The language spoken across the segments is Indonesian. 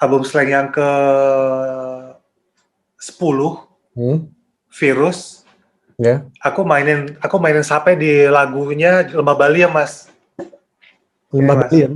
album Slank yang ke 10, Virus. Ya. Aku mainin sampai di lagunya Lembah Bali ya, Mas. Lembah Mas. Bali ya.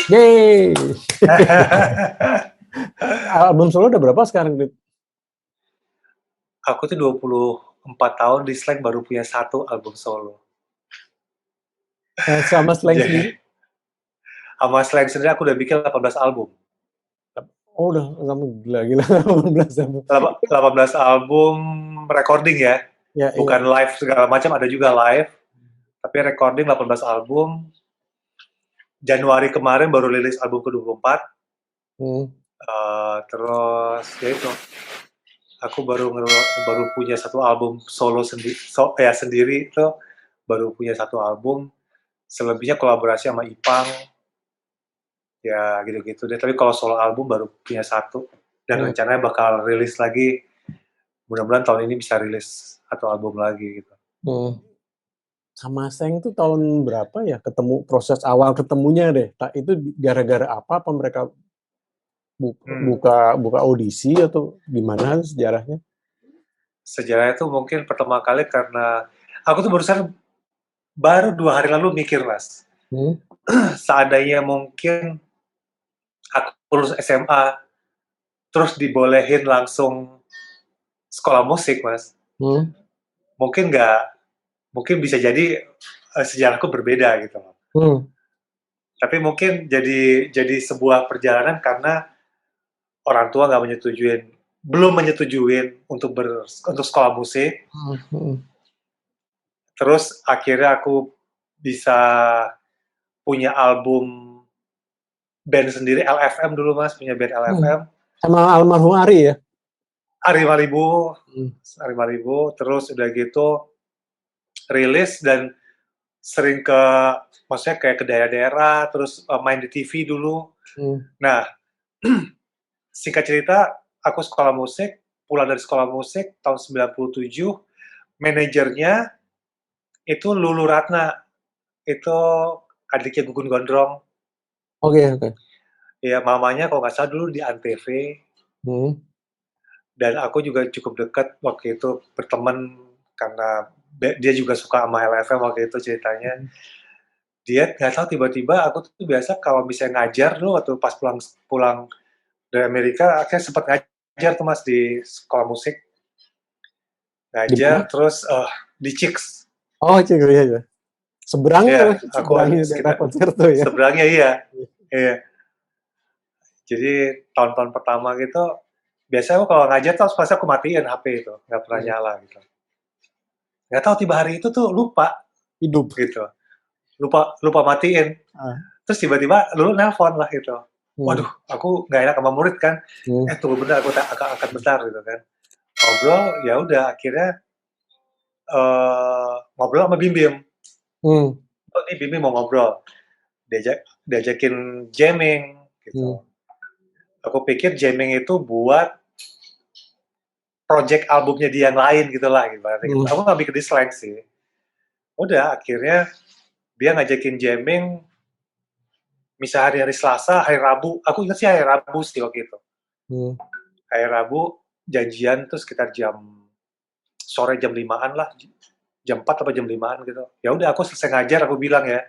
Yeay. Album solo udah berapa sekarang, Dit? Aku tuh 24 tahun di Slank baru punya 1 album solo. Sama Slank sendiri? Sama Slank sendiri aku udah bikin 18 album. Oh udah, gila 18 album. 18 album recording ya. Ya, bukan live segala macam, ada juga live. Tapi recording 18 album. Januari kemarin baru rilis album ke-24. Terus ya itu. Aku baru punya 1 album solo sendiri itu baru punya 1 album. Selebihnya kolaborasi sama Ipang. Ya gitu-gitu deh. Tapi kalau solo album baru punya 1 dan rencananya bakal rilis lagi. Mudah-mudahan tahun ini bisa rilis 1 album lagi gitu. Sama Seng tuh tahun berapa ya ketemu, proses awal ketemunya deh. Itu gara-gara apa mereka buka audisi atau gimana sejarahnya? Sejarahnya tuh mungkin pertama kali karena aku tuh baru 2 hari lalu mikir, Mas. Seandainya mungkin aku lulus SMA terus dibolehin langsung sekolah musik, Mas. Mungkin bisa jadi sejarahku berbeda gitu. Tapi mungkin jadi sebuah perjalanan karena orang tua belum menyetujuin untuk sekolah musik. Terus akhirnya aku bisa punya album band sendiri, LFM dulu, Mas, punya band LFM. Sama almarhum Ari ya? Ari Malibu, terus udah gitu rilis dan sering maksudnya kayak ke daerah-daerah, terus main di TV dulu. Nah, singkat cerita, aku pulang dari sekolah musik tahun 97, manajernya itu Lulu Ratna, itu adiknya Gugun Gondrong. Oke. Ya, mamanya kalau nggak salah dulu di Antv. Dan aku juga cukup dekat waktu itu, berteman karena dia juga suka sama LFM waktu itu ceritanya. Dia nggak tahu tiba-tiba aku tuh biasa kalau misalnya ngajar dulu waktu pas pulang dari Amerika, akhirnya sempat ngajar tuh, Mas, di sekolah musik. Ngajar terus di Chicks. Oh, Chicks ya. Seberangnya aku daerah konser tuh ya. Seberangnya iya. Jadi tahun-tahun pertama gitu, biasanya aku kalau ngajar tuh pasti aku matiin HP itu, nggak pernah nyala gitu. Nggak tahu tiba hari itu tuh lupa hidup gitu, lupa matiin. Terus tiba-tiba Lulu nelpon lah gitu. Waduh, aku nggak enak sama murid kan. Tunggu bentar, aku angkat bentar gitu kan. Ngobrol, ya udah akhirnya ngobrol sama Bim Bim. Ini Bim Bim mau ngobrol, diajakin jamming gitu. Aku pikir jamming itu buat project albumnya dia yang lain gitulah gitu. Aku nggak bikin di Slank sih. Udah akhirnya dia ngajakin jamming, misal hari Selasa, hari Rabu. Aku ingat sih hari Rabu sih waktu itu. Hari Rabu janjian tuh sekitar sore jam 5-an lah. Jam 4 atau jam 5-an gitu. Ya udah aku selesai ngajar, aku bilang ya.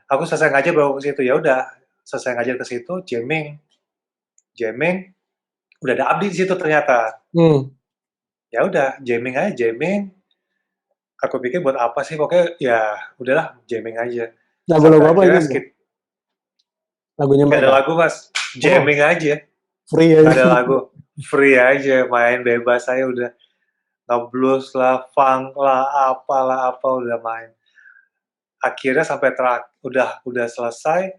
Aku selesai ngajar bawa ke situ. Ya udah, selesai ngajar ke situ, jamming. Udah ada Abdi di situ ternyata. Ya udah, jamming. Aku pikir buat apa sih, pokoknya ya udahlah jamming aja. Lagu-lagu apa itu? Lagunya mereka? Gak ada lagu, Mas. Jamming aja. Free aja. Gak ada lagu. Free aja, main bebas saya udah. Blues lah, funk lah, apa udah main. Akhirnya sampai udah selesai,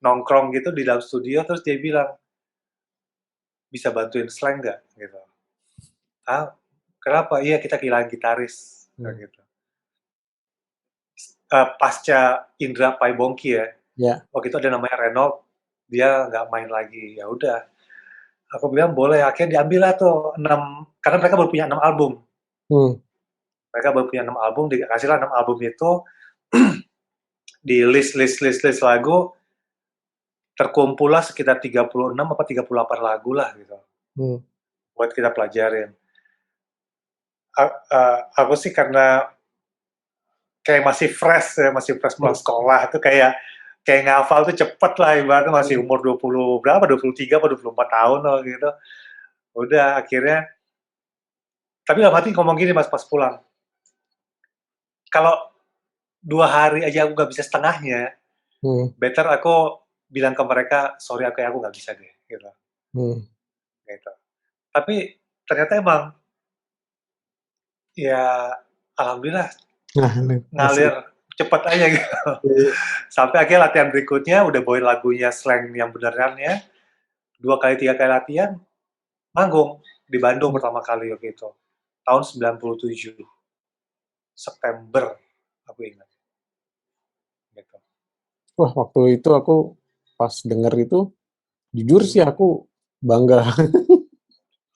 nongkrong gitu di dalam studio, terus dia bilang, "Bisa bantuin Slank nggak?" Gitu. "Ah, kenapa?" "Iya, kita kehilangan gitaris," gitu. Pasca Indra Paibongki ya, Ya. waktu itu ada namanya Renold, dia nggak main lagi. Ya udah, aku bilang boleh. Akhirnya diambil lah tuh 6, karena mereka baru punya 6 album. Mereka baru punya 6 album, dikasihlah 6 album itu di list lagu, terkumpullah sekitar 36 apa 38 lagu lah gitu. Buat kita pelajarin. Aku sih karena kayak masih fresh pulang sekolah tuh kayak ngafal tuh cepet lah, ibaratnya masih umur 20 berapa, 23 atau 24 tahun loh gitu. Udah akhirnya, tapi dalam hati ngomong gini Mas pas pulang, kalau 2 hari aja aku nggak bisa setengahnya, better aku bilang ke mereka, sorry aku nggak bisa deh, gitu. Gitu. Tapi ternyata emang, ya alhamdulillah ngalir cepet aja gitu. Sampai akhirnya latihan berikutnya udah bawain lagunya Slank yang benerannya, 2 kali 3 kali latihan, manggung di Bandung pertama kali waktu itu, tahun 97, September, aku ingat. Gitu. Wah, waktu itu aku pas denger itu, jujur sih aku bangga.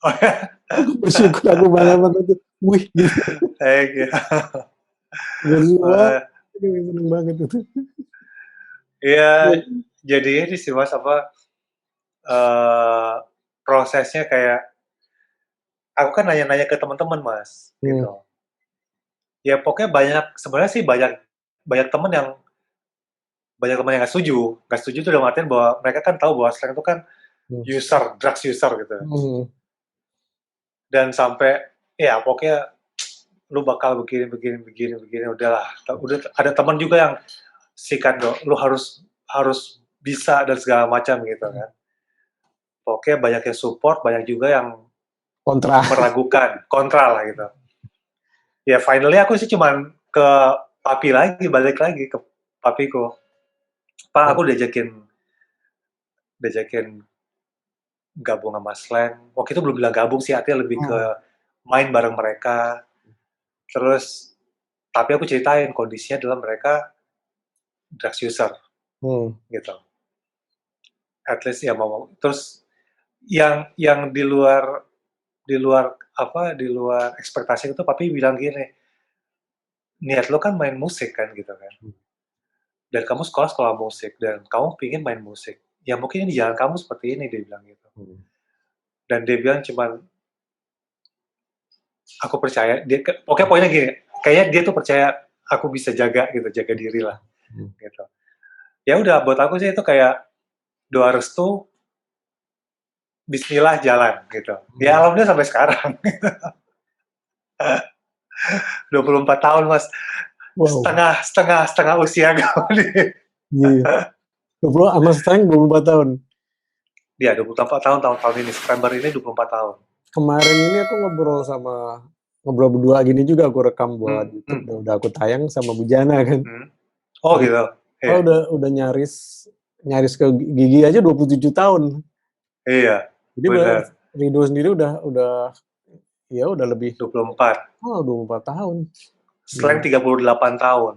Oh ya? Bersyukur, aku bangga banget. Wih, gitu. Thank you. Wah, seneng banget itu. Iya, jadi ini sih Mas, prosesnya kayak, aku kan nanya-nanya ke teman-teman Mas, gitu. Ya pokoknya sebenarnya sih banyak teman yang nggak setuju. Nggak setuju itu dalam artian bahwa mereka kan tahu bahwa Slank itu kan drugs user gitu. Dan sampai, ya pokoknya lu bakal begini, udahlah. Udah ada teman juga yang sikat dong, lu harus bisa dan segala macam gitu kan. Pokoknya banyak yang support, banyak juga yang meragukan, kontra lah gitu. Ya finally aku sih cuman ke papi lagi, balik lagi ke papiku. Pak, aku diajakin gabung sama Slank. Waktu itu belum bilang gabung sih, artinya lebih ke main bareng mereka. Terus, tapi aku ceritain kondisinya adalah mereka drugs user, gitu. At least ya mau. Terus yang di luar ekspektasi itu, papi bilang gini, niat lo kan main musik kan gitu kan. Dan kamu sekolah musik dan kamu pingin main musik. Ya mungkin ini jalan kamu seperti ini, dia bilang gitu. Dan dia bilang cuman, aku percaya, pokoknya poinnya gini, kayaknya dia tuh percaya aku bisa jaga diri lah, gitu. Ya udah, buat aku sih itu kayak doa restu, Bismillah jalan gitu. Ya alhamdulillah sampai sekarang. 24 tahun Mas, setengah usia kamu nih. Iya. 20 sama Slank 24 tahun. Iya, 24 tahun ini, September ini 24 tahun. Kemarin ini aku ngobrol berdua gini juga, aku rekam buat YouTube, udah aku tayang sama Bu Jana kan. Oh gitu. Oh, udah nyaris ke gigi aja 27 tahun. Iya. Jadi Rido sendiri udah lebih 24. Oh, 24 tahun. Slank 38 tahun.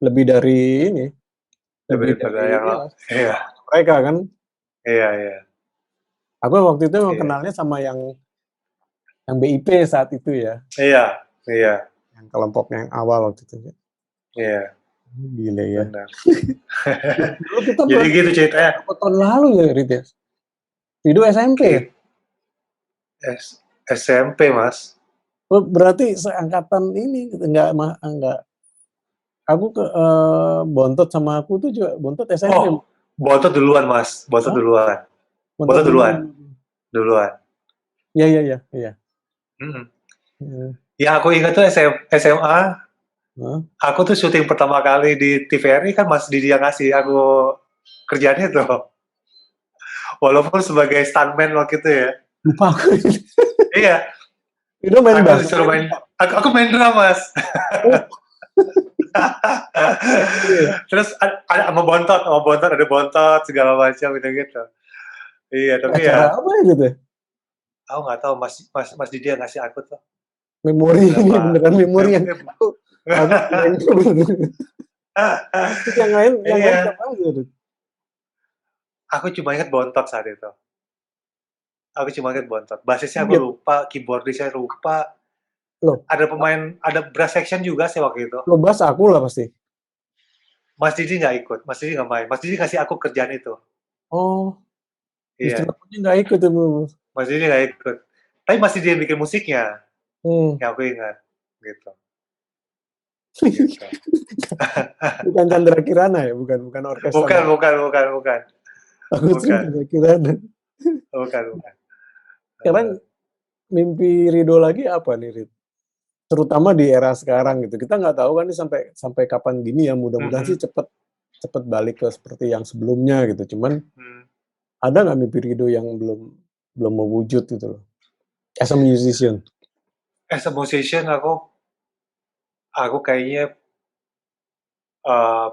Lebih dari ini. Lebih dari yang iya. Mereka kan. Iya. Aku waktu itu kenalnya sama yang BIP saat itu ya. Iya. Yang kelompok yang awal waktu itu. Iya. Gila ya. Benar. Jadi gitu ceritanya. Berapa tahun lalu ya, Rido? Rido SMP ya? SMP, Mas. Oh, berarti seangkatan ini enggak. Aku ke Bontot sama aku tuh juga Bontot SMP. Oh, Bontot duluan, Mas. Bontot duluan. Iya. Ya aku ingat tuh SMA. Aku tuh syuting pertama kali di TVRI kan Mas Didi yang ngasih aku kerjaannya tuh. Walaupun sebagai stuntman waktu itu ya. Lupa aku. Iya. Rido main Aku bass. disuruh main, aku main drum mas. Oh, iya. Terus ada sama bontot ada bontot segala macam gitu. Iya tapi Acara ya apa ya gitu? aku nggak tahu mas mas mas Didi yang ngasih aku tuh Memori ini berapa beneran memori yang mem- aku keren. Terus yang lain iya siapa aja tuh? aku cuma ingat bontot saat itu. Aku cuma ingat bontot. Basisnya aku Ingat lupa, keyboardisnya lupa. loh, Ada pemain, ada brass section juga sih waktu itu. lo bass aku lah pasti. Mas Didi nggak ikut, Mas Didi nggak main. Mas Didi kasih aku kerjaan itu. Oh, justru Iya, aku nggak ikut tuh. Mas Didi nggak ikut. Tapi Mas Didi yang bikin musiknya, Hmm. yang aku ingat. Gitu, gitu. Bukan Chandra Kirana ya, bukan orkestra. Bukan, bukan, bukan, bukan. Aku tuh Bukan, Chandra Kirana. bukan, bukan. Sekarang mimpi Rido lagi apa nih, Rid? Terutama di era sekarang gitu. Kita nggak tahu kan nih sampai sampai kapan gini ya. Mudah-mudahan sih Mhm, cepet cepet balik ke seperti yang sebelumnya gitu. Cuman mhm. ada nggak mimpi Rido yang belum belum mewujud gitu loh? As a musician. As a musician, aku kayaknya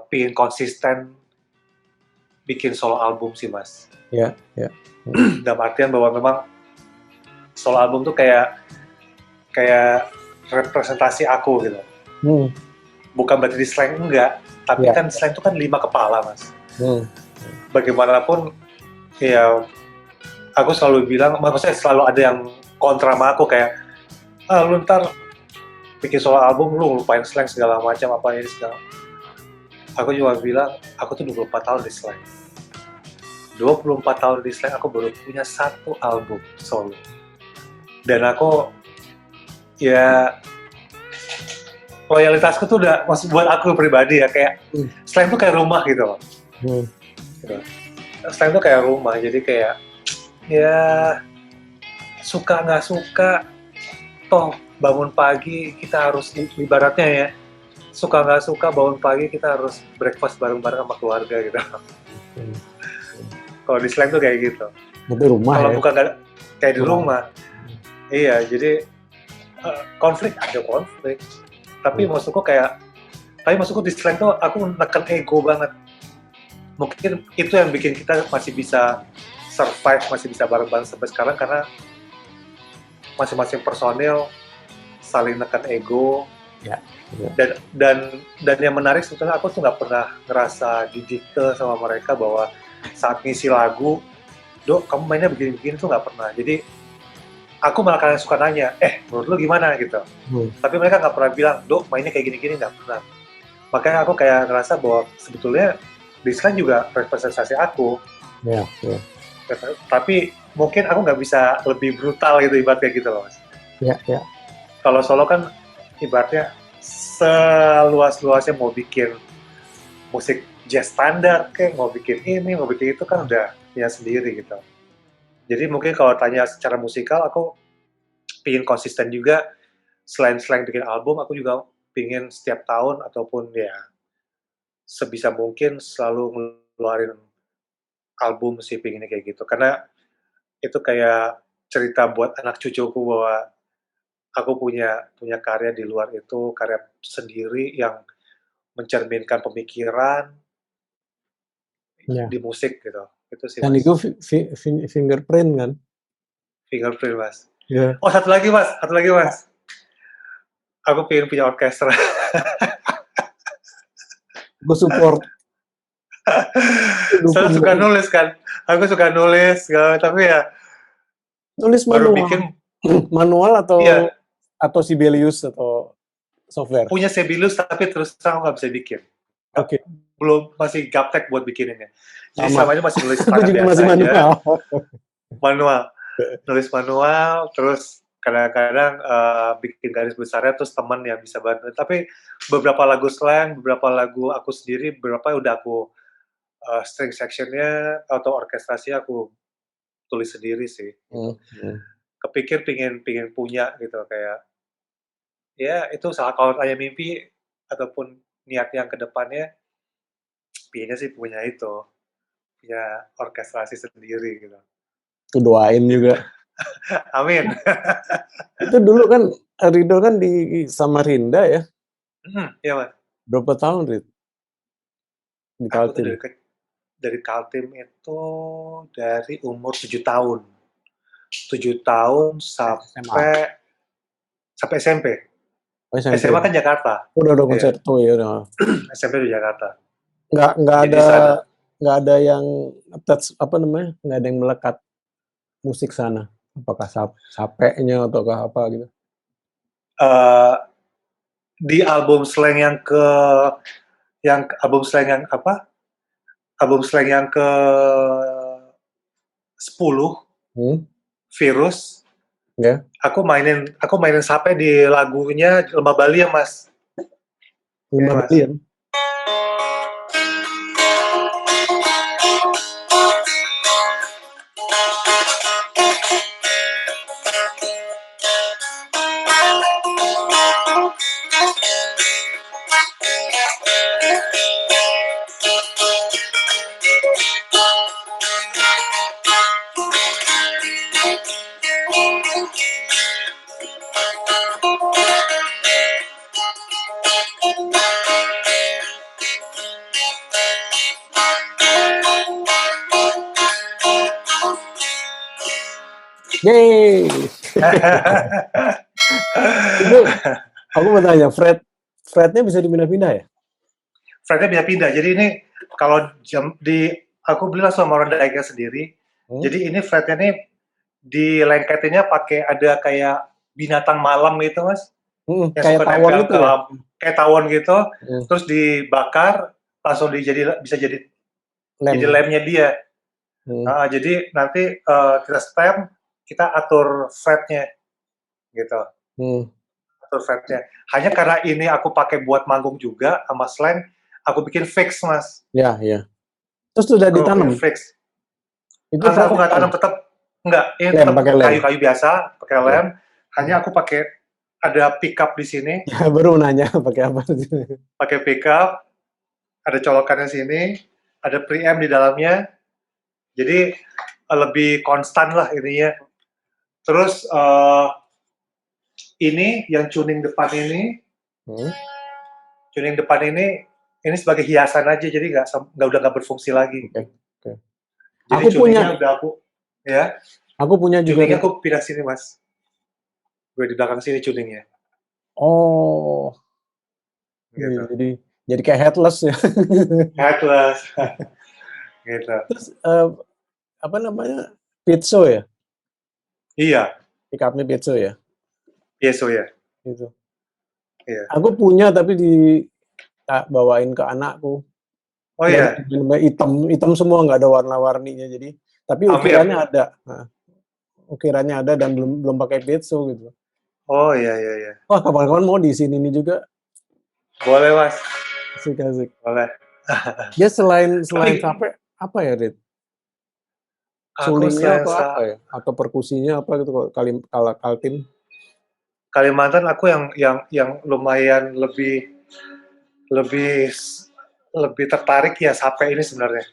pingin konsisten bikin solo album sih, Mas. Ya, ya. Hmm. Dalam artian bahwa memang solo album tuh kayak kayak representasi aku gitu. Hmm. Bukan berarti di slang enggak, tapi Ya. kan slang itu kan 5 kepala mas. Hmm. Bagaimanapun ya aku selalu bilang, maksudnya selalu ada yang kontra sama aku kayak lu ntar bikin solo album lu lupain slang segala macam apa ini segala. Aku juga bilang aku tuh 24 tahun di slang. 24 tahun di slang aku baru punya satu album solo. Dan aku ya loyalitasku tuh udah maksud buat aku pribadi ya kayak slang tuh kayak rumah gitu loh. Hmm. Gitu. Slang tuh kayak rumah jadi kayak ya suka nggak suka toh bangun pagi kita harus ibaratnya ya suka nggak suka bangun pagi kita harus breakfast bareng-bareng sama keluarga gitu. Hmm. Kalau di slang tuh kayak gitu. Itu rumah Kalau ya. bukan kayak di Rumah. rumah, iya jadi konflik ada konflik. Tapi maksudku di slang tuh aku neken ego banget. Mungkin itu yang bikin kita masih bisa survive, masih bisa bareng-bareng sampai sekarang karena masing-masing personil saling neken ego. Ya, ya. Dan yang menarik sebetulnya aku tuh nggak pernah ngerasa didikte sama mereka bahwa saat ngisi lagu, Dok kamu mainnya begini-begini tuh nggak pernah. Jadi aku malah kalian suka nanya, menurut lu gimana gitu. Tapi mereka nggak pernah bilang, Dok mainnya kayak gini-gini, nggak pernah. Makanya aku kayak ngerasa bahwa sebetulnya Dislan juga representasi aku. Ya, ya. Tapi mungkin aku nggak bisa lebih brutal gitu ibaratnya gitu loh mas. Ya, ya. Kalau solo kan ibaratnya seluas-luasnya mau bikin musik jazz standar kayak mau bikin ini mau bikin itu kan udah punya sendiri gitu. Jadi mungkin kalau tanya secara musikal aku pingin konsisten juga selain bikin album aku juga pingin setiap tahun ataupun ya sebisa mungkin selalu ngeluarin album sih pinginnya kayak gitu karena itu kayak cerita buat anak cucuku bahwa aku punya punya karya di luar itu karya sendiri yang mencerminkan pemikiran Ya. di musik gitu. Itu sih Dan mas. itu fingerprint kan? Fingerprint mas. Ya. Oh satu lagi mas, satu lagi mas. Aku pengen punya orkestra. Gue support. Saya Dukung suka banget. nulis kan. Aku suka nulis, tapi ya Nulis baru manual. bikin. Manual Iya, atau Sibelius atau software. punya Sibelius tapi terus terang nggak bisa bikin. Oke. Belum masih gaptek buat bikininnya. Jadi Sama. selama ini masih nulis Aku tangan juga biasa masih aja, manual. manual. Nulis manual, terus kadang-kadang bikin garis besarnya terus teman yang bisa bantu. Tapi beberapa lagu slang, beberapa lagu aku sendiri, beberapa udah aku string sectionnya atau orkestrasi aku tulis sendiri sih. Gitu. Kepikir pingin punya gitu kayak ya itu salah kalau tanya mimpi ataupun niat yang kedepannya pinginnya sih punya orkestrasi sendiri gitu. Tuh doain Gitu. juga. Amin. Itu dulu kan Rido kan di Samarinda ya. Iya Mas. Berapa tahun Rid di Aku tuh Kaltim? dari Kaltim itu dari umur 7 tahun. 7 tahun SMA. sampai SMP. Oh, SMP. SMA kan Jakarta. Udah Iya, konserto ya udah. SMP di Jakarta. Nggak Jadi ada sana. nggak ada yang attach apa namanya? Nggak ada yang melekat musik sana. Apakah sapenya ataukah apa gitu? Eh, di album slang album slang yang apa? Album slang yang ke 10 Hmm? Virus. Ya. Aku mainin sape di lagunya Lembah Bali ya Mas. Ini 5 Mas. billion. Yeay. Itu aku mau tanya, fretnya bisa dipindah-pindah ya? Fretnya bisa pindah. Jadi ini kalau aku beli langsung sama orang Daiga sendiri. Jadi ini fretnya nih dilengketinnya pakai ada kayak binatang malam gitu Mas. Yang Kayak suka tawon nempel gitu ke ya? kayak tawon gitu, Hmm. terus dibakar langsung bisa jadi Lem. lemnya dia. Hmm. Jadi nanti kita stem, kita atur fretnya gitu. Atur fretnya. Hanya karena ini aku pakai buat manggung juga sama slang, aku bikin fix Mas. Ya, ya. Terus sudah Aku bikin ditanam? fix. Itu Enggak, aku fretnya nggak tanam, tetap enggak. Ini lem, tetap pakai lem. kayu-kayu biasa, pakai Oke. lem. Hanya aku pakai ada pickup di sini. Ya, baru nanya pakai apa sih? Pakai pickup, ada colokannya sini, ada preamp di dalamnya. Jadi lebih konstan lah ininya. Terus ini yang tuning depan ini, tuning depan ini sebagai hiasan aja, jadi udah nggak berfungsi lagi. Oke. Jadi Aku punya, tuningnya udah ya. aku punya juga. Tuningnya aku pindah sini Mas. Gue di belakang sini tuningnya. Oh, Gitu. jadi kayak headless ya. Headless. Gitu. Terus apa namanya, piezo ya? Iya. Pickupnya piezo ya? Piezo ya. Gitu. Iya. Aku punya tapi bawain ke anakku. Oh iya. Hitam semua, nggak ada warna-warninya, jadi tapi ukirannya ada. Nah, ukirannya ada dan belum pakai piezo gitu. Oh iya. Wah, kapan-kapan mau di sini nih juga. Boleh Mas. Asik. Boleh. Dia selain capek apa ya, Rit? Sulingnya atau apa ya? Atau perkusinya apa gitu kalau Kaltim? Kalimantan aku yang lumayan lebih tertarik ya sape ini sebenarnya.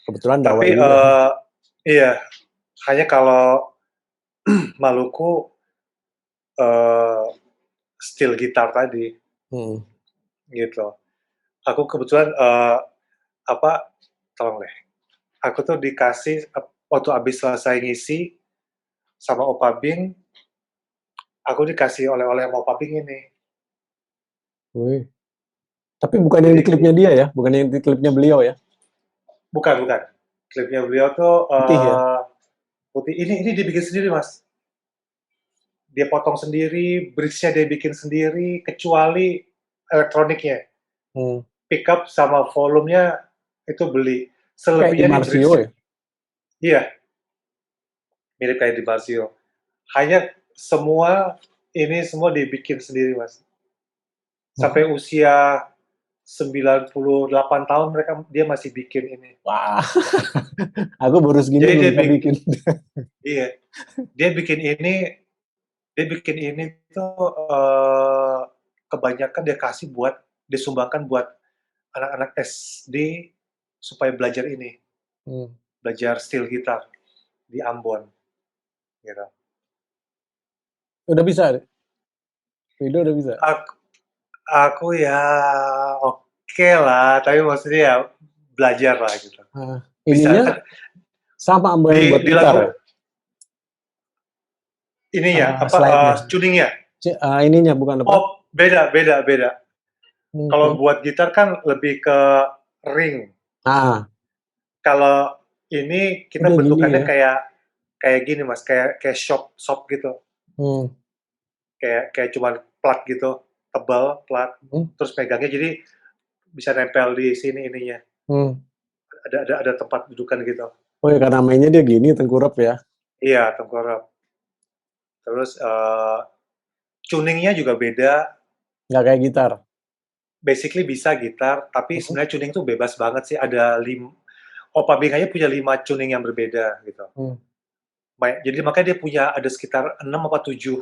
Kebetulan Tapi iya, hanya kalau Maluku steel gitar tadi, gitu. Aku kebetulan tolong deh. Aku tuh dikasih waktu abis selesai ngisi sama Opa Bing, aku dikasih oleh-oleh sama Opa Bing ini. Wih. Tapi bukan yang di klipnya dia ya? Bukan yang di klipnya beliau ya? Bukan. Klipnya beliau tuh putih ya? Putih. Ini dibikin sendiri Mas. Dia potong sendiri, bridge-nya dia bikin sendiri, kecuali elektroniknya. Pickup sama volumenya itu beli. Selebihnya kayak di Marzio ya? Iya. Mirip kayak di Marzio. Hanya semua dibikin sendiri Mas. Sampai usia 98 tahun dia masih bikin ini. Wah. Aku baru segini belum bisa bikin. Iya. Dia bikin ini tuh kebanyakan dia sumbangkan buat anak-anak SD supaya belajar ini. Belajar steel gitar di Ambon. gitu. Udah bisa, Rido udah bisa. Aku ya oke lah, tapi maksudnya ya belajar lah gitu. Nah, Bisa ininya kan sama sama yang buat di gitar lagu ya? ini ya apa Slide-nya. tuningnya. Ininya bukan apa? Oh, beda. Kalau Oke. buat gitar kan lebih ke ring. Ah, Kalau ini kita udah gini bentukannya ya. kayak gini Mas, kayak shop gitu. Hmm. Kayak cuman plat gitu, tebal plat, Hmm. terus pegangnya jadi bisa nempel di sini ininya. Hmm. Ada tempat dudukan gitu. Oh ya, karena mainnya dia gini tengkurap ya. Iya, tengkorak. Terus tuningnya juga beda. Nggak kayak gitar. Basically bisa gitar, tapi Hmm. sebenarnya tuning tuh bebas banget sih. Ada Opa Bing aja punya 5 tuning yang berbeda gitu. Hmm. Jadi makanya dia punya ada sekitar 6 apa 7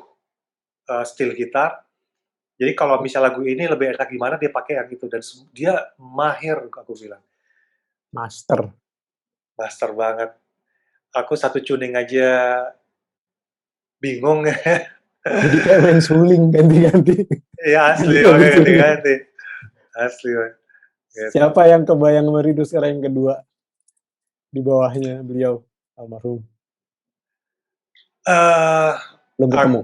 style gitar. Jadi kalau misal lagu ini lebih enak gimana dia pakai yang itu dan dia mahir aku bilang. Master. Master banget. Aku satu tuning aja bingung. Jadi kayak main suling ganti-ganti. Iya asli, Ganti-ganti makanya suling. ganti-ganti. Asli, gitu. Siapa yang kebayang Merido sekarang yang kedua di bawahnya beliau almarhum? Eh, Belum ketemu.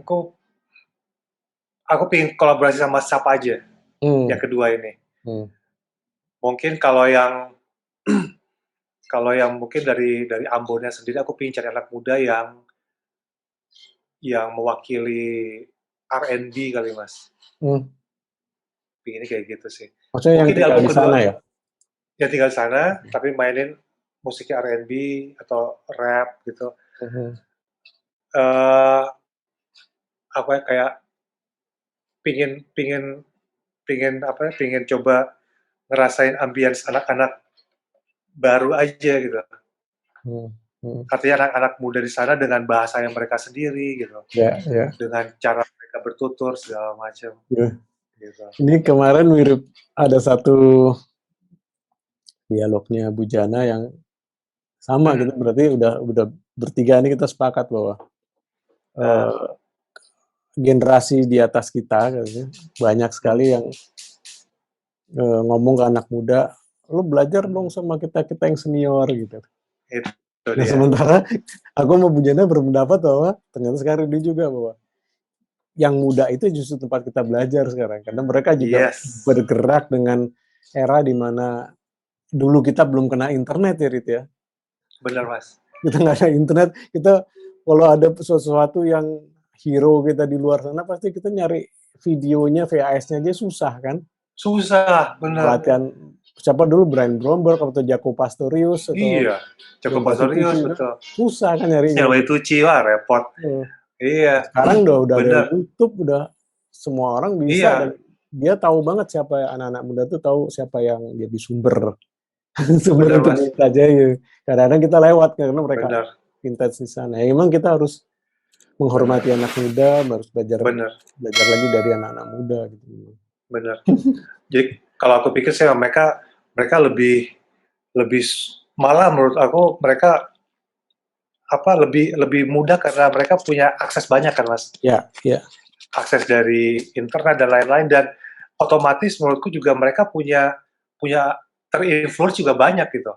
aku pengen kolaborasi sama siapa aja Hmm. yang kedua ini. Hmm. Mungkin kalau yang mungkin dari Ambonnya sendiri aku pengen cari anak muda yang mewakili R&B kali Mas. Hmm. Pengennya kayak gitu sih. Maksudnya yang Mungkin di tinggal album di kedua sana ya? yang tinggal di sana tapi mainin musiknya R&B atau rap gitu. Hmm. Eh apa ya, kayak pingin pingin pingin apa ya, pingin coba ngerasain ambience anak-anak baru aja gitu. Hmm. Hmm. Artinya anak-anak muda di sana dengan bahasa yang mereka sendiri gitu. Ya, ya. Dengan cara mereka bertutur segala macam Ya. gitu. Ini kemarin mirip ada satu dialognya Bu Jana yang sama gitu, berarti udah bertiga ini kita sepakat bahwa generasi di atas kita gitu, banyak sekali yang ngomong ke anak muda, lu belajar dong sama kita yang senior gitu. Itu Nah dia. sementara aku sama Bu Jana berpendapat bahwa ternyata sekarang dia juga bahwa yang muda itu justru tempat kita belajar sekarang karena mereka juga Yes. bergerak dengan era di mana dulu kita belum kena internet ya Rit ya. Benar Mas. Kita nggak ada internet, kita kalau ada sesuatu yang hero kita di luar sana pasti kita nyari videonya, VHS-nya aja susah kan. Susah, benar. Latihan siapa dulu Brian Bromberg atau Jaco Pastorius atau Iya. Jacob John Pastorius Patitucci kan betul. susah kan nyarinya. Selway Tucci wah repot. Iya. Sekarang udah ada Benar. YouTube, udah semua orang bisa dan Iya. dia tahu banget siapa anak-anak muda tuh tahu siapa yang jadi sumber sumber Benar untuk Mas. kita aja ya. Kadang-kadang kita lewat karena mereka Benar. vintage di sana. Ya, emang kita harus menghormati Benar. anak muda, harus belajar Benar. lagi dari anak-anak muda gitu. Benar. Jadi kalau aku pikir sih mereka lebih malah menurut aku mereka lebih mudah karena mereka punya akses banyak kan Mas. Ya, ya. Akses dari internet dan lain-lain dan otomatis menurutku juga mereka punya terinfluence juga banyak gitu.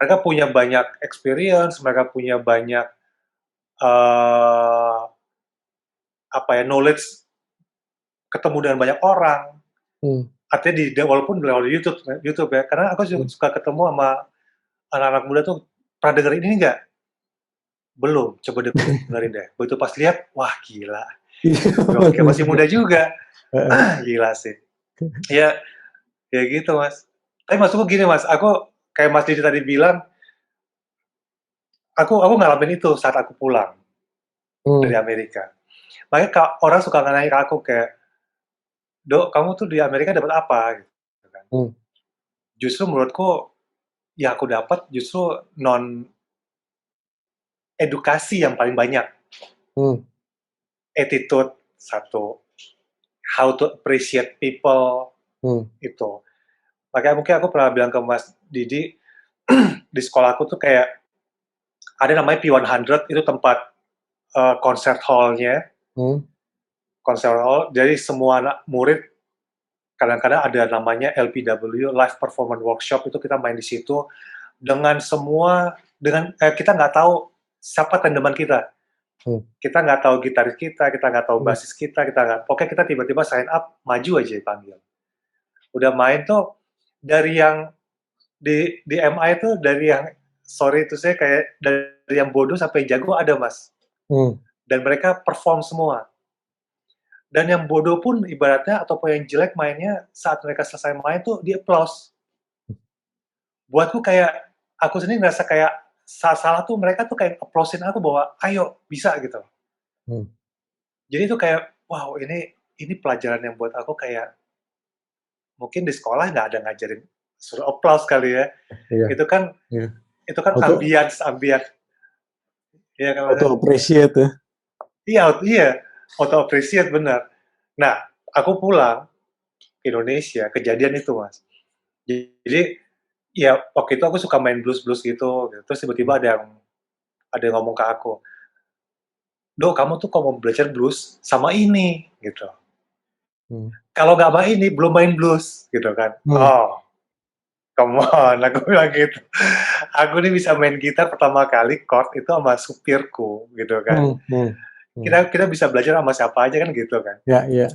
Mereka punya banyak experience, mereka punya banyak knowledge, ketemu dengan banyak orang. Artinya walaupun di YouTube ya, karena aku suka ketemu sama anak-anak muda tuh, pernah dengerin ini nggak? Belum, coba dengerin deh. Begitu pas lihat, wah gila. Oke, masih muda juga. Gila sih. Ya, kayak gitu Mas. Tapi maksudku gini Mas, aku kayak Mas Didi tadi bilang, aku ngalamin itu saat aku pulang dari Amerika. Makanya orang suka nanya ke aku kayak, Dok, kamu tuh di Amerika dapat apa? Gitu kan. Justru menurutku, yang aku dapat justru edukasi yang paling banyak. Attitude, satu. How to appreciate people, itu. Makanya mungkin aku pernah bilang ke Mas Didi, di sekolahku tuh kayak, ada namanya P100, itu tempat concert hall-nya, concert hall, jadi semua anak murid kadang-kadang ada namanya LPW, Live Performance Workshop, itu kita main di situ dengan kita nggak tahu siapa tandeman kita. Kita nggak tahu gitaris kita nggak tahu basis pokoknya kita tiba-tiba sign up, maju aja dipanggil. Udah main tuh dari yang di MI itu dari yang sorry itu saya kayak dari yang bodoh sampai jago ada Mas. Dan mereka perform semua. Dan yang bodoh pun ibaratnya ataupun yang jelek mainnya saat mereka selesai main tuh di applause. Buatku kayak aku sendiri ngerasa kayak salah tuh mereka tuh kayak applausein aku bahwa ayo bisa gitu. Jadi itu kayak wow ini pelajaran yang buat aku kayak mungkin di sekolah nggak ada ngajarin suruh applause kali ya. Iya. Itu kan ambience. Iya kan. Auto appreciate ya. Iya, auto appreciate benar. Nah, aku pulang ke Indonesia, kejadian itu Mas. Jadi ya waktu itu aku suka main blues gitu. Terus tiba-tiba ada yang ngomong ke aku, "Dok, kamu tuh kalau mau belajar blues sama ini," gitu. Kalau nggak main ini, belum main blues, gitu kan. Oh, come on, aku bilang gitu. Aku nih bisa main gitar pertama kali chord itu sama supirku, gitu kan. Kita bisa belajar sama siapa aja kan gitu kan. Iya.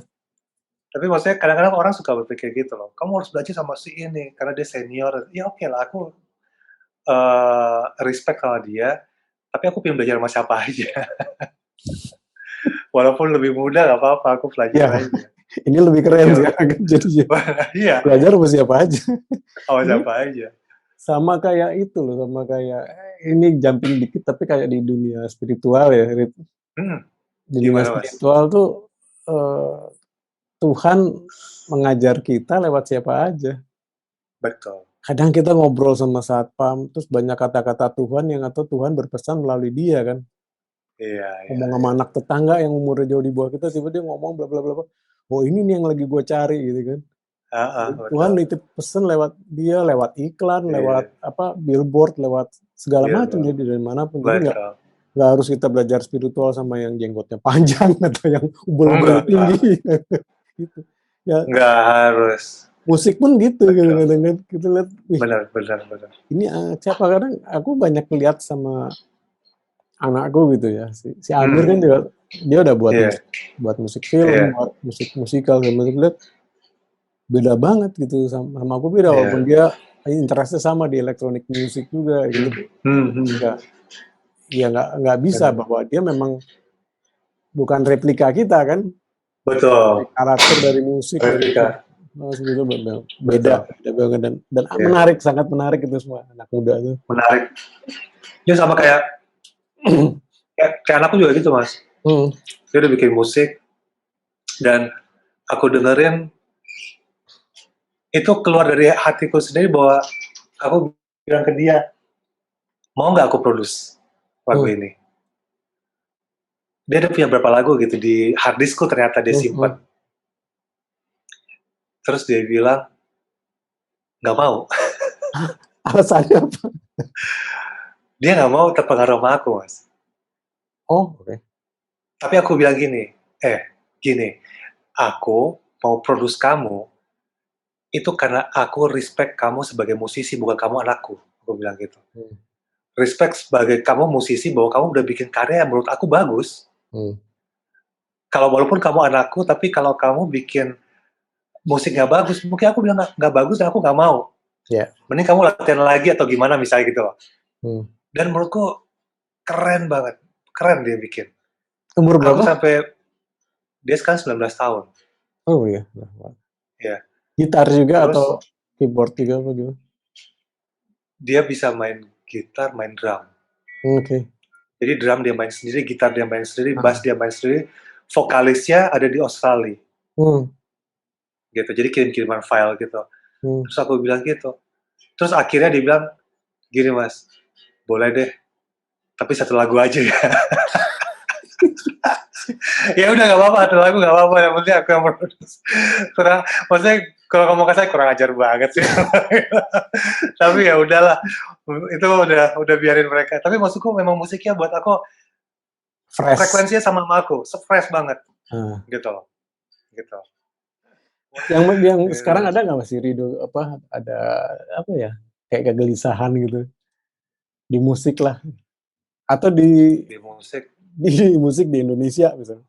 Tapi maksudnya kadang-kadang orang suka berpikir gitu loh, kamu harus belajar sama si ini, karena dia senior. Ya oke lah, aku respect sama dia, tapi aku pengen belajar sama siapa aja. Walaupun lebih muda nggak apa-apa, aku belajar aja. Ini lebih keren sekarang kan jadinya. Iya. Belajar sama siapa aja. Sama siapa aja. Sama kayak itu loh, sama kayak ini jumping dikit tapi kayak di dunia spiritual ya. Di dunia spiritual tuh Tuhan mengajar kita lewat siapa aja. Betul. Kadang kita ngobrol sama satpam, terus banyak kata-kata Tuhan yang atau Tuhan berpesan melalui dia kan. Iya. Ngomong sama anak tetangga yang umurnya jauh di bawah kita, tiba dia ngomong bla bla bla. Oh ini nih yang lagi gue cari gitu kan. Tuhan nitip pesen lewat dia, lewat iklan, lewat billboard, lewat segala macam jadi dari manapun. Jadi nggak harus kita belajar spiritual sama yang jenggotnya panjang atau yang ubel-ubel tinggi. Gitu. Ya. Nggak harus. Musik pun gitu kadang-kadang kita lihat. Benar. Ini siapa kadang aku banyak lihat sama anakku gitu ya. Si Amir kan juga dia udah buat musik film, buat musik musikal sama lihat beda banget gitu sama aku beda walaupun dia interestnya sama di electronic music juga gitu. Ya nggak bisa bahwa dia memang bukan replika kita kan. Betul. Karakter dari musik replika. Sebetulnya beda banget dan menarik, sangat menarik itu semua anak muda itu. Menarik. Ya sama kayak anakku juga gitu Mas. Dia udah bikin musik dan aku dengerin itu keluar dari hatiku sendiri bahwa aku bilang ke dia, mau nggak aku produce lagu ini? Dia ada punya berapa lagu gitu di harddiskku ternyata dia simpan. Terus dia bilang, nggak mau. Alasannya apa? Dia nggak mau terpengaruh sama aku, Mas. Oh, oke. Tapi aku bilang gini, aku mau produce kamu, itu karena aku respect kamu sebagai musisi, bukan kamu anakku. Aku bilang gitu. Respect sebagai kamu musisi, bahwa kamu udah bikin karya yang menurut aku bagus. Kalau walaupun kamu anakku, tapi kalau kamu bikin musik nggak bagus, mungkin aku bilang nggak bagus dan aku nggak mau. Mending kamu latihan lagi atau gimana misalnya gitu loh. Dan menurutku keren banget, keren dia bikin. Umur berapa? Aku sampai dia sekarang 19 tahun. Oh iya. Ya. Gitar juga terus, atau keyboard juga apa gitu? Dia bisa main gitar, main drum. Oke. Jadi drum dia main sendiri, gitar dia main sendiri, bass dia main sendiri. Vokalisnya ada di Australia. Gitu, jadi kirim-kiriman file gitu. Terus aku bilang gitu. Terus akhirnya dia bilang, gini Mas, boleh deh, tapi satu lagu aja ya. Ya udah nggak apa-apa, satu lagu nggak apa-apa, yang penting aku yang produce. Maksudnya kalau ngomong ke saya kurang ajar banget sih. Tapi ya udahlah, itu udah biarin mereka. Tapi maksudku memang musiknya buat aku frekuensinya sama aku, fresh banget, gitu loh, gitu. Yang sekarang ada nggak masih Rido ada apa ya kayak kegelisahan gitu di musik lah atau di musik di Indonesia misalnya?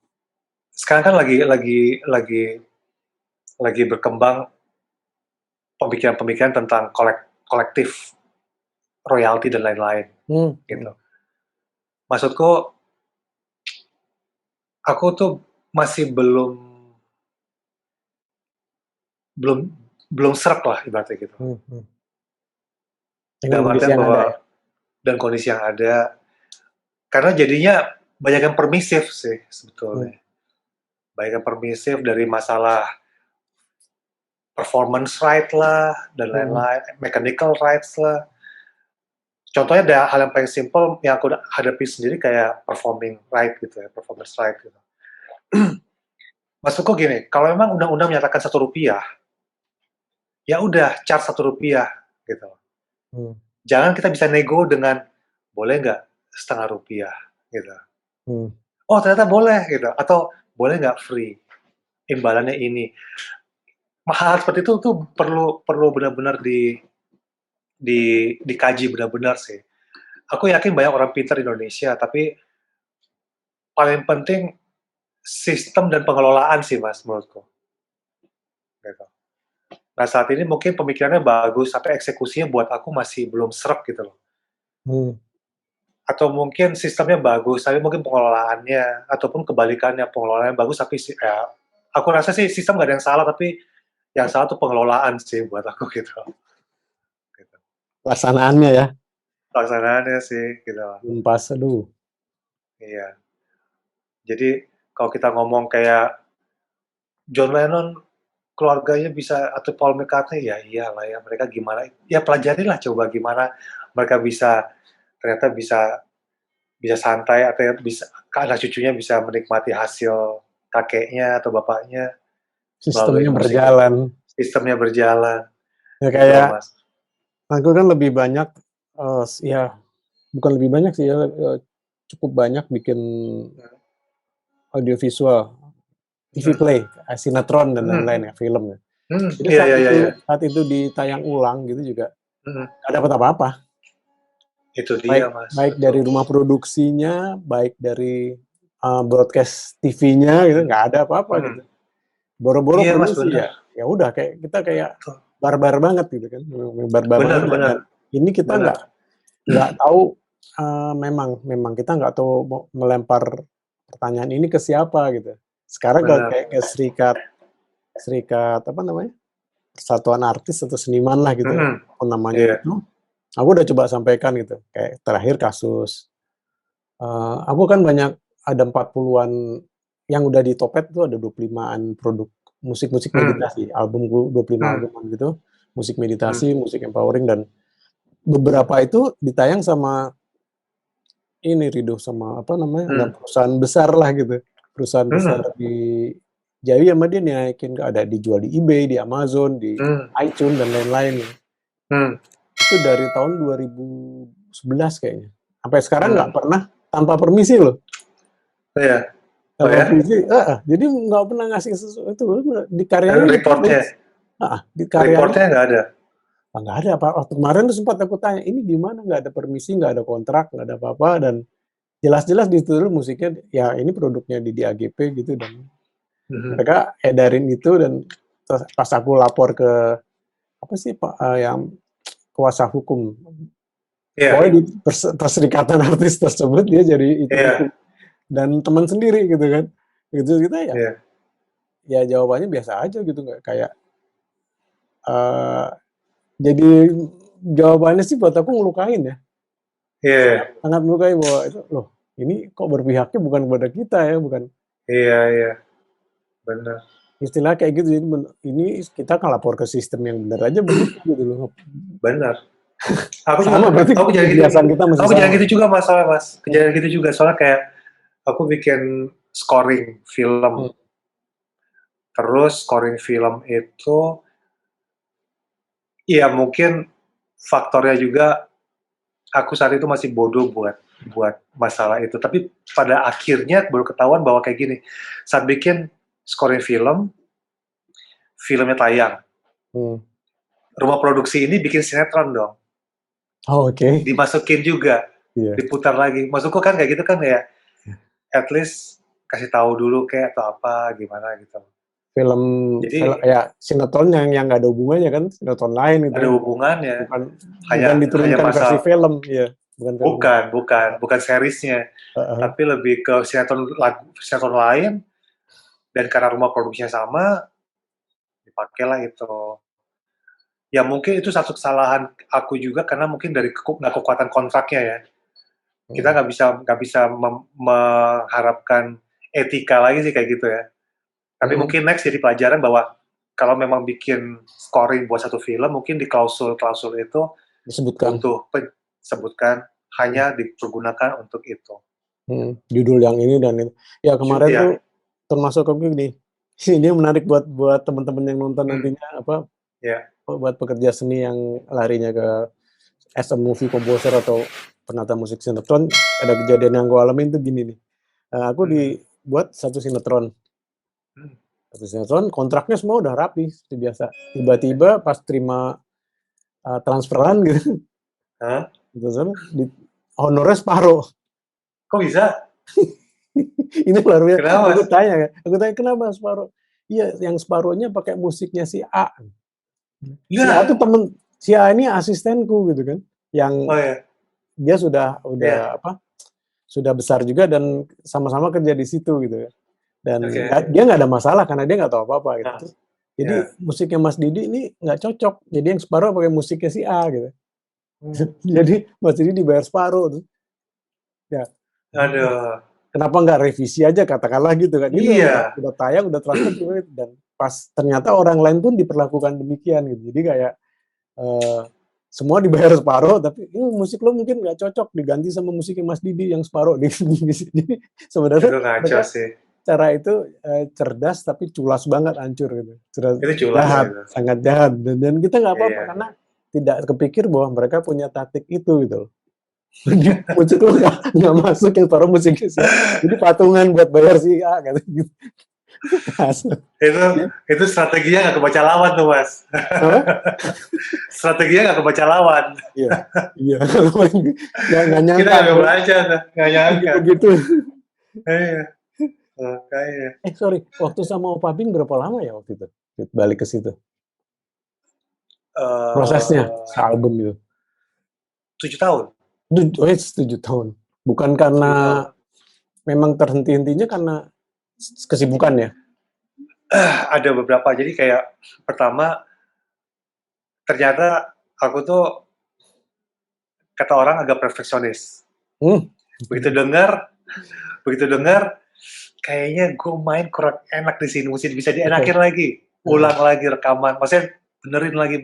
Sekarang kan lagi berkembang pemikiran tentang kolektif royalti dan lain-lain, gitu. Maksudku, aku tuh masih belum sreg lah ibaratnya gitu. Dengan kondisi yang ada ya? Dan kondisi yang ada, karena jadinya banyak yang permisif sih sebetulnya. Banyak yang permisif dari masalah performance right lah, dan lain-lain, mechanical rights lah. Contohnya ada hal yang paling simple yang aku hadapi sendiri kayak performing right gitu ya, performance right gitu. Maksudku gini, kalau memang undang-undang menyatakan Rp1, ya udah charge Rp1 gitu. Jangan kita bisa nego dengan boleh nggak Rp0,50 gitu. Oh ternyata boleh gitu, atau boleh nggak free, imbalannya ini. Hal seperti itu tuh perlu benar-benar dikaji benar-benar sih. Aku yakin banyak orang pintar di Indonesia, tapi paling penting sistem dan pengelolaan sih mas menurutku. Gitu. Nah saat ini mungkin pemikirannya bagus, tapi eksekusinya buat aku masih belum sreg gitu loh. Atau mungkin sistemnya bagus, tapi mungkin pengelolaannya, ataupun kebalikannya, pengelolaannya bagus, tapi ya, aku rasa sih sistem gak ada yang salah, tapi yang salah tuh pengelolaan sih buat aku gitu. Pelaksanaannya ya? Pelaksanaannya sih gitu. Pas, aduh. Iya. Jadi kalau kita ngomong kayak John Lennon, keluarganya bisa, atau Paul McCartney, ya iyalah ya, mereka gimana, ya pelajarilah coba gimana mereka bisa, ternyata bisa santai, atau bisa anak cucunya bisa menikmati hasil kakeknya atau bapaknya. Sistemnya berjalan. Sistemnya berjalan. Ya kayak, aku kan lebih banyak, ya bukan lebih banyak sih ya, cukup banyak bikin audiovisual, TV play, sinetron dan lain-lain ya, film ya. Jadi saat itu ditayang ulang gitu juga, nggak dapat apa-apa. Itu dia mas. Baik dari rumah produksinya, baik dari broadcast TV-nya gitu, nggak ada apa-apa gitu. Boro-boro produksi ya udah kayak kita kayak barbar banget gitu kan, barbar banget. Dan ini kita nggak tahu, memang kita nggak tahu mau melempar pertanyaan ini ke siapa gitu. Sekarang kayak serikat apa namanya, persatuan artis atau seniman lah gitu, apa namanya itu. Aku udah coba sampaikan gitu, kayak terakhir kasus, aku kan banyak, ada 40-an yang udah di Topet tuh ada 25-an produk musik-musik meditasi, albumku 25 albuman gitu, musik meditasi, musik empowering, dan beberapa itu ditayang sama ini Rido, sama apa namanya, perusahaan besar lah gitu, perusahaan besar di Jawi sama dia naikin, ada dijual di eBay, di Amazon, di iTunes dan lain-lain. Itu dari tahun 2011 kayaknya. Sampai sekarang nggak pernah tanpa permisi loh. Iya. Tanpa permisi, jadi nggak pernah ngasih sesuatu di karyanya. Reportnya nggak ada. Nggak ada apa. Waktu kemarin tuh sempat aku tanya, ini gimana? Nggak ada permisi, nggak ada kontrak, nggak ada apa-apa, dan jelas-jelas di situ musiknya, ya ini produknya di AGP gitu, dan mereka edarin itu, dan pas aku lapor ke apa sih Pak, yang kuasa hukum, pokoknya di perserikatan artis tersebut, dia jadi itu dan teman sendiri gitu kan, gitu kita ya, ya jawabannya biasa aja gitu, nggak kayak, jadi jawabannya sih buat aku ngelukain ya, sangat melukai, bahwa itu loh, ini kok berpihaknya bukan kepada kita ya, bukan. Iya, benar. Istilah kayak gitu, jadi ini kita kan lapor ke sistem yang benar aja begitu gitu loh. Benar. Aku jangan gitu juga masalah mas. Kejadian gitu juga, soalnya kayak aku bikin scoring film. Terus scoring film itu, ya mungkin faktornya juga aku saat itu masih bodoh buat buat masalah itu. Tapi pada akhirnya baru ketahuan bahwa kayak gini, saat bikin scoring filmnya tayang, rumah produksi ini bikin sinetron dong. Oh, oke. Dimasukin juga, diputar lagi. Maksudku kan kayak gitu kan ya, at least kasih tahu dulu kayak atau apa, gimana gitu. Film ya sinetron yang nggak ada hubungannya kan, sinetron lain gitu. Ada hubungannya. Bukan diturunkan versi film, ya. Bukan seriesnya, tapi lebih ke sinetron lain, dan karena rumah produksinya sama, dipakailah itu. Ya mungkin itu satu kesalahan aku juga karena mungkin dari kekuatan kontraknya ya. Kita nggak bisa mengharapkan etika lagi sih kayak gitu ya. Tapi mungkin next jadi pelajaran bahwa kalau memang bikin scoring buat satu film, mungkin di klausul itu sebutkan hanya dipergunakan untuk itu. Judul yang ini dan itu. Ya kemarin tuh termasuk ini menarik buat teman-teman yang nonton nantinya buat pekerja seni yang larinya ke as a movie composer atau penata musik sinetron. Ada kejadian yang gue alamin tuh gini nih. Aku dibuat satu sinetron. Kontraknya semua udah rapi seperti biasa. Tiba-tiba pas terima transferan gitu, di honornya separuh. Kok bisa? Ini luar biasa. Aku tanya kenapa separuh? Iya, yang separuhnya pakai musiknya si A. Si A tuh si A ini asistenku gitu kan, yang dia sudah sudah besar juga dan sama-sama kerja di situ gitu ya. Dan dia nggak ada masalah karena dia nggak tahu apa-apa gitu. Jadi musiknya Mas Didi ini nggak cocok. Jadi yang separuh pakai musiknya si A gitu. Jadi Mas Didi dibayar separuh tuh. Ya. Aduh. Kenapa nggak revisi aja katakanlah gitu kan? Ini udah tayang, udah transfer dan pas ternyata orang lain pun diperlakukan demikian gitu. Jadi kayak semua dibayar separuh, tapi musik lo mungkin nggak cocok diganti sama musiknya Mas Didi yang separuh. Jadi sebenarnya cara itu cerdas tapi culas banget, hancur gitu. Itu culas, jahat, sangat jahat. Dan kita nggak apa-apa karena tidak kepikir bahwa mereka punya taktik itu gitu. Musik lo nggak masuk yang taruh musiknya sih. Jadi patungan buat bayar si A gitu. Itu strateginya nggak kebaca lawan tuh Mas. Strateginya nggak kebaca lawan. Iya. Nggak nyangka. Kita nggak baca, nggak nyangka. Begitu. Iya. Sorry, waktu sama Opa Bing berapa lama ya waktu itu? Balik ke situ. Prosesnya album itu. 7 tahun. 7 tahun. Bukan karena memang terhenti-hentinya karena kesibukan ya? Ada beberapa. Jadi kayak pertama, ternyata aku tuh kata orang agak perfeksionis. Begitu dengar, kayaknya gue main kurang enak di sini, mesti bisa dienakin lagi, ulang lagi rekaman, maksudnya benerin lagi.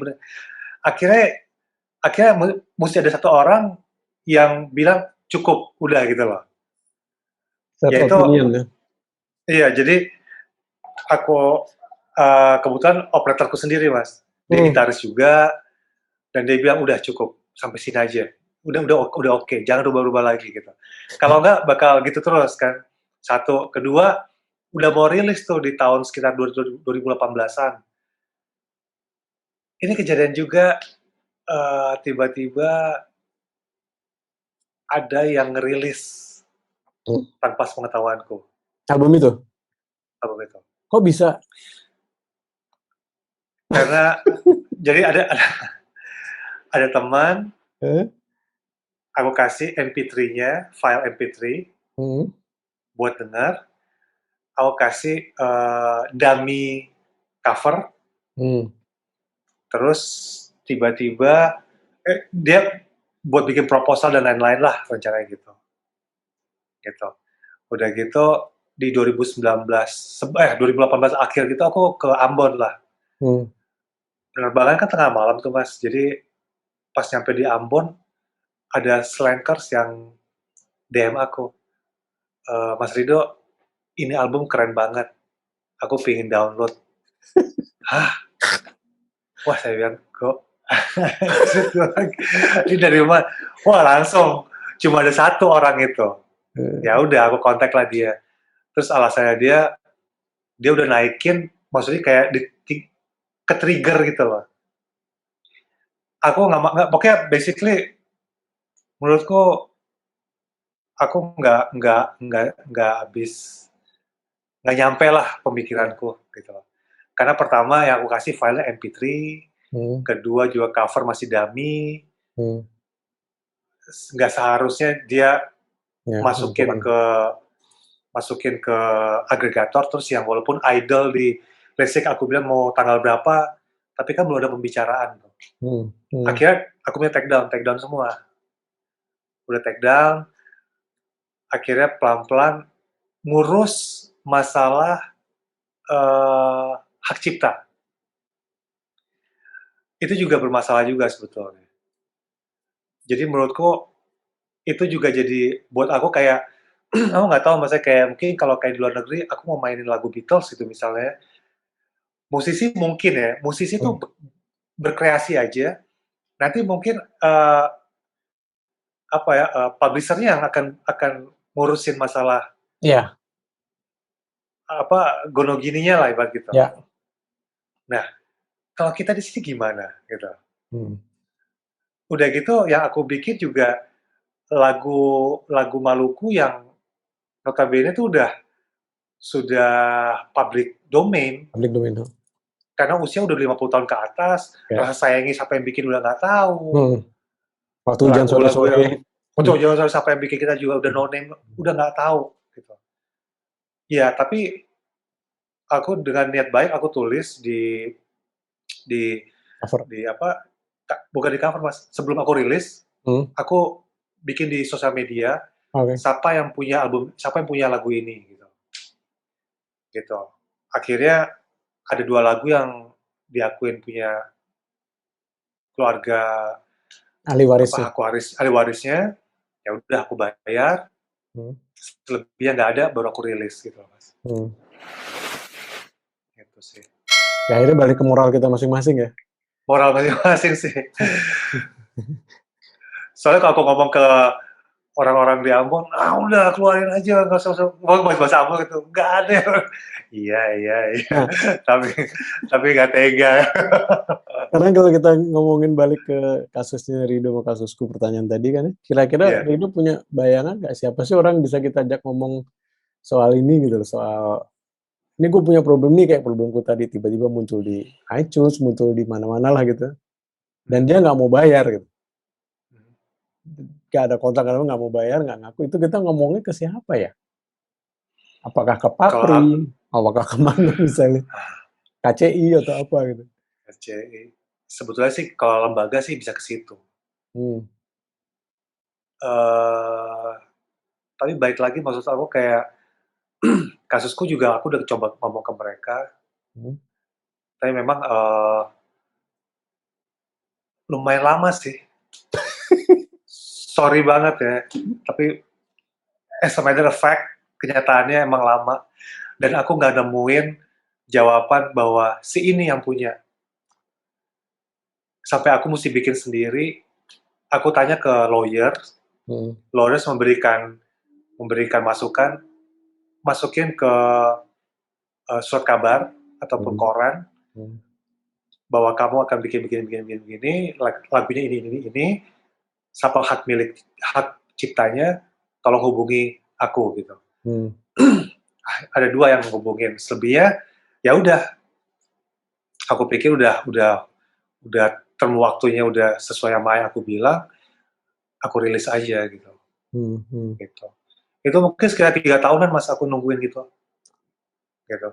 Akhirnya mesti ada satu orang yang bilang cukup, udah gitu loh. Yaitu, iya, jadi aku kebetulan operatorku sendiri Mas, dia gitaris juga, dan dia bilang udah cukup sampai sini aja, udah oke, jangan rubah-rubah lagi gitu. Kalau enggak bakal gitu terus kan. Satu, kedua, udah mau rilis tuh di tahun sekitar 2018-an. Ini kejadian juga tiba-tiba ada yang ngerilis tanpa sepengetahuanku. Album itu? Kok bisa? Karena jadi ada teman, aku kasih MP3-nya, file MP3 buat dengar. Aku kasih dummy cover. Terus tiba-tiba dia buat bikin proposal dan lain-lain lah rencananya gitu. Udah gitu di 2018 akhir gitu aku ke Ambon lah. Penerbangan kan tengah malam tuh Mas. Jadi pas nyampe di Ambon ada slankers yang DM aku, Mas Rido, ini album keren banget. Aku pengen download. Hah? Wah saya bilang kok ini dari mana? Wah langsung cuma ada satu orang itu. Ya udah, aku kontak lah dia. Terus alasannya dia udah naikin, maksudnya kayak ke trigger gitu loh. Aku nggak, pokoknya basically menurutku aku nggak habis, nggak nyampe lah pemikiranku gitu loh. Karena pertama yang aku kasih filenya MP3, kedua juga cover masih dummy, nggak seharusnya dia masukin ke agregator terus yang walaupun idle di listrik aku bilang mau tanggal berapa, tapi kan belum ada pembicaraan. Akhirnya aku punya take down semua. Udah take down, akhirnya pelan-pelan ngurus masalah hak cipta. Itu juga bermasalah juga sebetulnya. Jadi menurutku itu juga jadi buat aku kayak aku nggak tahu, maksudnya kayak mungkin kalau kayak di luar negeri aku mau mainin lagu Beatles gitu misalnya, musisi mungkin ya, musisi tuh berkreasi aja, nanti mungkin apa ya, publisher-nya yang akan ngurusin masalah apa gono gininya lah ibarat gitu. Nah, kalau kita di sini gimana gitu. Udah gitu yang aku bikin juga lagu Maluku yang notabene itu sudah public domain. Karena usia udah 50 tahun ke atas, rasa sayangi siapa yang bikin udah nggak tahu. Waktu hujan sore-sore. Waktu hujan sore siapa yang bikin kita juga udah no name, udah nggak tahu gitu. Ya, tapi aku dengan niat baik aku tulis di cover. Di apa? Bukan di cover Mas. Sebelum aku rilis, aku bikin di sosial media. Siapa yang punya lagu ini gitu. Akhirnya ada 2 lagu yang diakuin punya keluarga ahli warisnya. Ya udah aku bayar. Selebihnya nggak ada, baru aku rilis gitu Mas. Gitu sih. Ya, akhirnya balik ke moral kita masing-masing ya. Moral masing-masing sih. Soalnya kalau aku ngomong ke orang-orang di Ambon, udah keluarin aja, nggak usah bahasa Ambon gitu, nggak ada. Iya. tapi nggak tega. Karena kalau kita ngomongin balik ke kasusnya Rido sama kasusku pertanyaan tadi kan, kira-kira Rido punya bayangan nggak siapa sih orang bisa kita ajak ngomong soal ini gitu, soal ini gue punya problem nih kayak problemku tadi, tiba-tiba muncul di iTunes, muncul di mana-mana lah gitu, dan dia nggak mau bayar gitu, gak ada kontak, nggak mau bayar, nggak ngaku, itu kita ngomongnya ke siapa ya? Apakah ke Papri, apakah kemana misalnya, KCI atau apa gitu? KCI, sebetulnya sih kalau lembaga sih bisa ke situ. Tapi baik lagi maksud aku kayak kasusku juga aku udah coba ngomong ke mereka, tapi memang lumayan lama sih. Sorry banget ya, tapi as a matter of fact, kenyataannya emang lama. Dan aku nggak nemuin jawaban bahwa si ini yang punya. Sampai aku mesti bikin sendiri, aku tanya ke lawyers memberikan masukin ke surat kabar ataupun koran, bahwa kamu akan bikin begini, lagunya ini, siapa hak ciptanya, tolong hubungi aku gitu. Ada 2 yang menghubungin, selebihnya ya udah. Aku pikir udah term waktunya udah sesuai sama yang aku bilang, aku rilis aja gitu. Gitu. Itu mungkin sekitar 3 tahunan Mas aku nungguin gitu. 3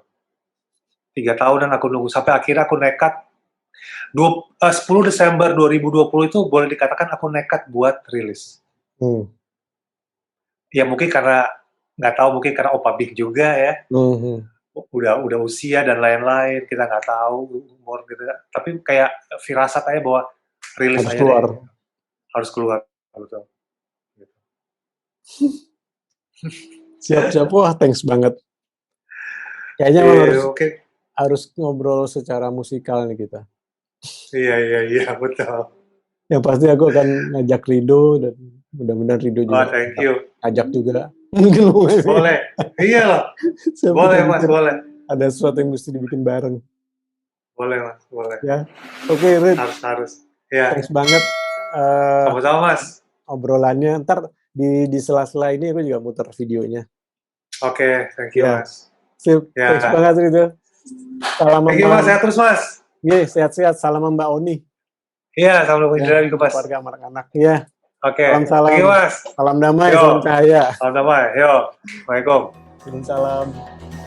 tahunan aku nunggu sampai akhirnya aku nekat. 10 Desember 2020 itu boleh dikatakan aku nekat buat rilis. Ya mungkin karena nggak tahu, mungkin karena Opa Big juga ya. Udah usia dan lain-lain, kita nggak tahu umur gitu. Tapi kayak firasat aja bahwa rilis harus aja keluar. Harus keluar, betul. Gitu. Siap, wah thanks banget. Kayaknya harus ngobrol secara musikal nih kita. Iya, betul. Yang pasti aku akan ngajak Rido dan mudah-mudahan Rido Oh, juga thank you. ajak juga. Mungkin lu Boleh. Iya loh. Boleh Mas, boleh. Ada sesuatu yang mesti dibikin bareng. Boleh Mas, boleh. Ya, oke Rid. Harus. Ya. Thanks banget. Sama-sama Mas. Obrolannya. Ntar di sela-sela ini aku juga muter videonya. Oke, thank you Mas. Sip. Ya. Thanks banget Rid. Salam Thank you Mas, sehat terus Mas. Iya, sehat-sehat. Salam Mbak Oni. Iya, salam Indra juga Mas. Keluarga anak-anak. Iya. Oke. Salam. Thank you Mas. Salam damai, Yo. salam cahaya. Salam damai. Yo. Waalaikumsalam. Waalaikumsalam.